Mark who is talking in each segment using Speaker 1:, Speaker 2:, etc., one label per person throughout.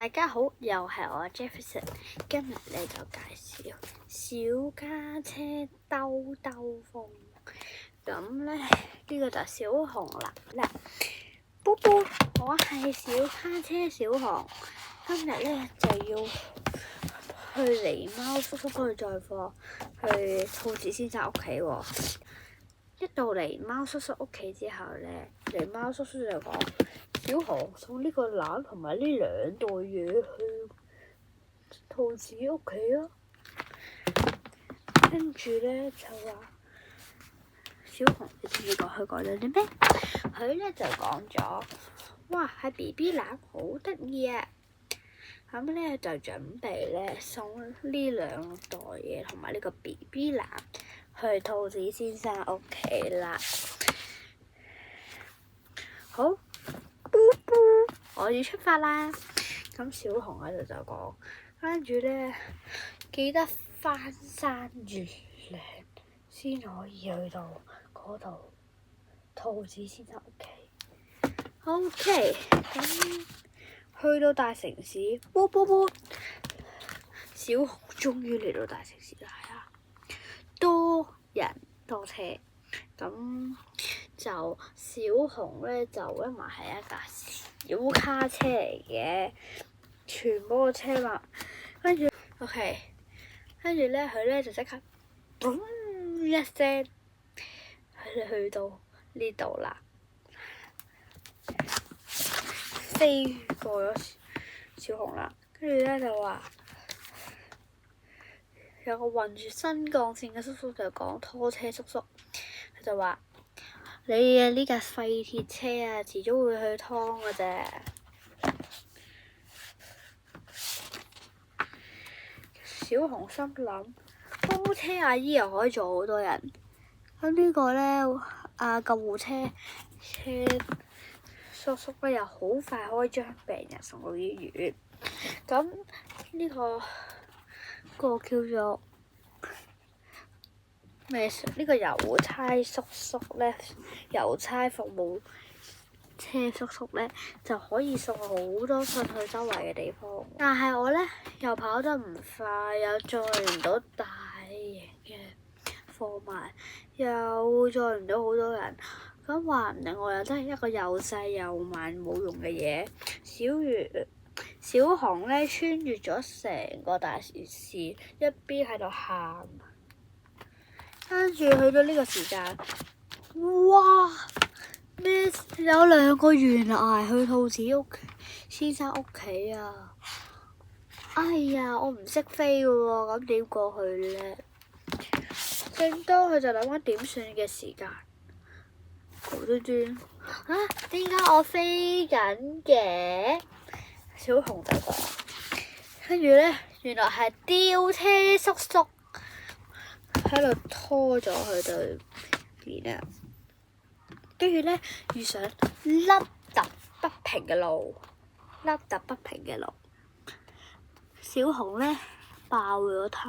Speaker 1: 大家好，又係我 Jefferson， 今日咧就介紹小家車兜兜風。咁咧呢個就小紅啦。啵啵，我係小家車小紅，今日咧就要去狸貓叔叔嗰度載貨，去兔子先生屋企喎。一到狸貓叔叔屋企之後咧，狸貓叔叔就講：小紅，送呢個籃同埋呢2袋嘢去兔子屋企啊！跟住咧就話：小紅，你知唔知佢講咗啲咩？佢咧就講咗：哇，係 BB 籃好得意啊！咁咧就準備咧送呢2袋嘢同埋呢個 BB 籃去兔子先生屋企啦。好，啵啵，我要出發啦！咁小紅喺度就講，跟住咧記得翻山越嶺先可以去到嗰度兔子先生屋企。OK， 咁去到大城市，啵啵啵，小紅終於嚟到大城市啦！多人多車，咁就小紅咧就因為係一架小卡車嚟嘅，全部個車嘛，跟住 OK， 跟住咧佢咧就即刻嘣一聲，佢哋去到呢度啦，飛過咗小紅啦，跟住咧就話有個運住新幹線嘅叔叔就講，拖車叔叔，佢就話：你嘅呢架廢鐵車啊，遲早會去劏嘅啫。小紅心諗，拖車阿姨又可以做好多人，咁呢個咧救護車叔叔咧又好快可以將病人送到醫院。咁呢個叫做咩？呢個郵差叔叔咧，郵差服務車叔叔咧就可以送好多信去周圍嘅地方。但係我咧又跑得唔快，又載唔到大型嘅貨物，又載唔到好多人。咁話唔定我又真係一個又細又慢冇用嘅嘢。小紅咧穿越咗成個大城市，一邊喺度喊，跟住去到呢個時間，哇！咩有2個懸崖去兔子先生屋企啊！哎呀，我唔識飛嘅喎，咁點過去咧？正當佢就諗緊點算嘅時間，無端端啊，點解我飛緊嘅？小紅就講，跟住咧，原來係吊車叔叔喺度拖咗佢對面啊！跟住咧遇上凹凸不平嘅路，小紅咧爆咗胎，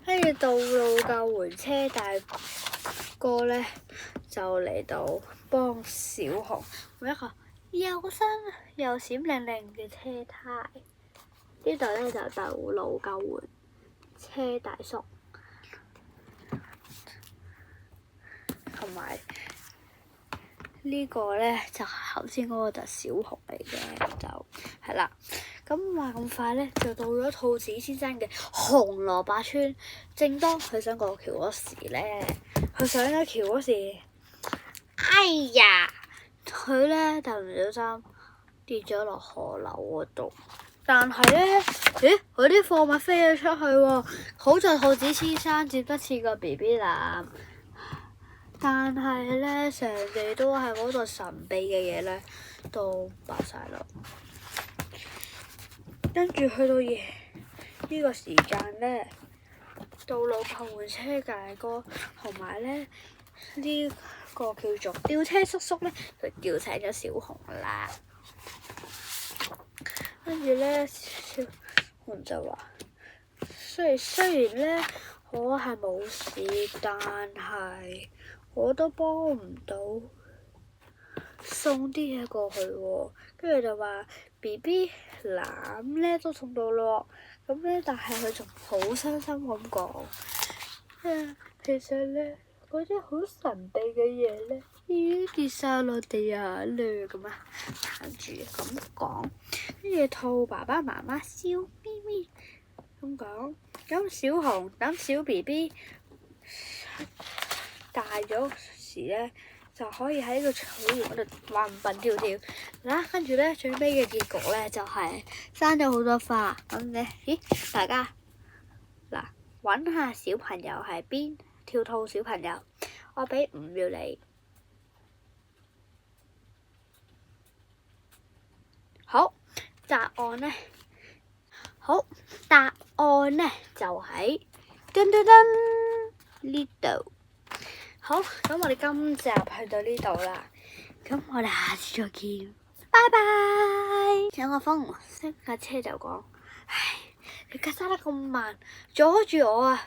Speaker 1: 跟住道路救援車大哥咧就嚟到幫小紅換一個又新又閃靈靈嘅車胎。呢度咧就道路救援車大叔，同埋呢個咧就係頭先嗰個就小紅嚟嘅，就係啦。咁話咁快咧，就到咗兔子先生嘅紅蘿蔔村。正當佢想過橋嗰時咧，佢上咗橋嗰時，哎呀！佢咧就唔小心跌咗落河流嗰度。但係咧，咦？佢啲貨物飛咗出去喎。好在兔子先生接得切個 BB 籃。但係咧，成地都係嗰度神秘嘅嘢咧，都爆晒啦。跟住去到呢個時間咧，道路救援車大哥同埋咧呢個叫做吊車叔叔咧，佢叫醒咗小紅啦。跟住咧，小紅就話：雖然咧我係冇事，但係我都幫唔到送啲嘢過去喎。跟住就話 BB 攬咧都送到咯，咁咧但係佢仲好傷心咁講，其實咧嗰啲好神秘嘅嘢咧已經跌晒落地下嘞，咁啊撐住咁講，跟住兔爸爸媽媽笑咪咪咁講，咁小熊等小 BB 大咗時咧，就可以喺個草原嗰度蹦蹦跳跳啦。跟住咧最尾嘅結局咧就係生咗好多花。咁咧，咦？大家嗱揾下小朋友係邊？跳兔小朋友，我俾5秒你。好，答案咧，就喺噔噔噔呢度。好，咁我哋今集去到呢度啦，咁我哋下次再見，拜拜。有個風熄架車就講，唉，你架揸得咁慢，阻住我啊！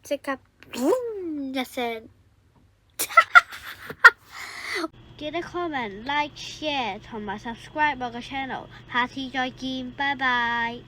Speaker 1: 即刻boom一聲，記得 comment、like、share 同埋 subscribe 我個 channel，下次再見，拜拜。